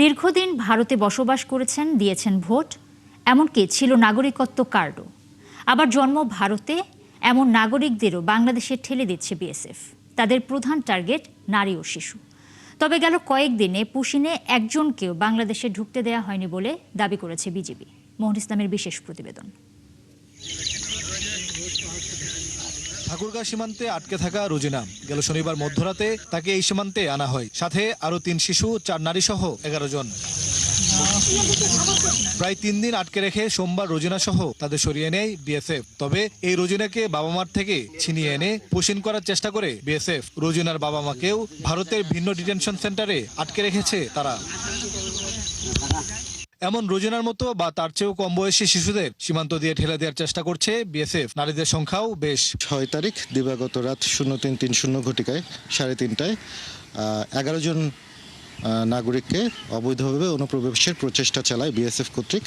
দীর্ঘদিন ভারতে বসবাস করেছেন, দিয়েছেন ভোট, এমনকি ছিল নাগরিকত্ব কার্ডও। আবার জন্ম ভারতে এমন নাগরিকদেরও বাংলাদেশে ঠেলে দিচ্ছে বিএসএফ। তাদের প্রধান টার্গেট নারী ও শিশু। তবে গেল কয়েকদিনে পুশিনে একজনকেও বাংলাদেশে ঢুকতে দেওয়া হয়নি বলে দাবি করেছে বিজিবি। মোহন ইসলামের বিশেষ প্রতিবেদন। ঠাকুরগাঁ সীমান্তে আটকে থাকা রোজিনা গেল শনিবার মধ্যরাতে তাকে এই সীমান্তে আনা হয়, সাথে আরো 3 শিশু, 4 নারী সহ 11 জন। প্রায় 3 দিন আটকে রেখে সোমবার রোজিনা সহ তাদের সরিয়ে নেয় বিএসএফ। তবে এই রোজিনাকে বাবা মার থেকে ছিনিয়ে এনে পুশিন করার চেষ্টা করে বিএসএফ। রোজিনার বাবা মাকেও ভারতের ভিন্ন ডিটেনশন সেন্টারে আটকে রেখেছে তারা। এমন রোজিনার মতো বা তার চেয়েও কম বয়সী শিশুদের সীমান্ত দিয়ে ঠেলে দেওয়ার চেষ্টা করছে বিএসএফ। নারীদের সংখ্যাও বেশ। 6 তারিখ দিবাগত রাত 03:30 ঘটিকায় 3:30টায় 11 জন নাগরিককে অবৈধভাবে অনুপ্রবেশের প্রচেষ্টা চালায় বিএসএফ কর্তৃক।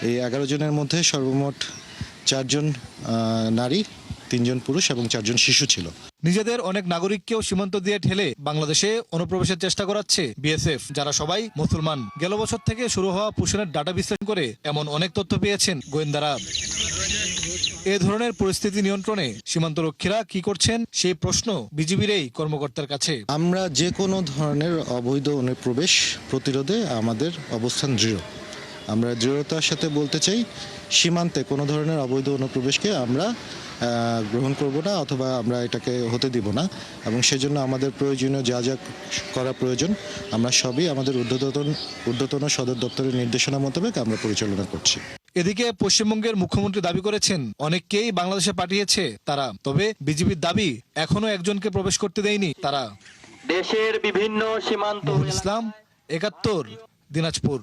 এই 11 জনের মধ্যে সর্বমোট 4 জন নারী, 3 জন পুরুষ এবং 4 জন শিশু ছিল। নিজেদের অনেক নাগরিককেও সীমান্ত দিয়ে ঠেলে বাংলাদেশে অনুপ্রবেশের চেষ্টা করাচ্ছে বিএসএফ, যারা সবাই মুসলমান। গেল বছর থেকে শুরু হওয়া পুশিনের ডাটা বিশ্লেষণ করে এমন অনেক তথ্য পেয়েছেন গোয়েন্দারা। এ ধরনের পরিস্থিতি নিয়ন্ত্রণে সীমান্তরক্ষীরা কি করছেন সেই প্রশ্ন বিজিবির এই কর্মকর্তার কাছে। আমরা যে কোনো ধরনের অবৈধ অনুপ্রবেশ প্রতিরোধে আমাদের অবস্থান দৃঢ়। আমরা দৃঢ়তার সাথে বলতে চাই, সীমান্তে কোনো ধরনের অবৈধ অনুপ্রবেশকে আমরা গ্রহণ করব না, অথবা আমরা এটাকে হতে দিব না। এবং সেজন্য আমাদের প্রয়োজনীয় যা যা করা প্রয়োজন আমরা সবই আমাদের ঊর্ধ্বতন সদর দপ্তরের নির্দেশনা মোতাবেক আমরা পরিচালনা করছি। এদিকে পশ্চিমবঙ্গের মুখ্যমন্ত্রী দাবি করেছেন অনেককেই বাংলাদেশে পাঠিয়েছে তারা। তবে বিজিবির দাবি এখনো একজনকে প্রবেশ করতে দেয়নি তারা। দেশের বিভিন্ন সীমান্ত। ইসলাম, ৭১, দিনাজপুর।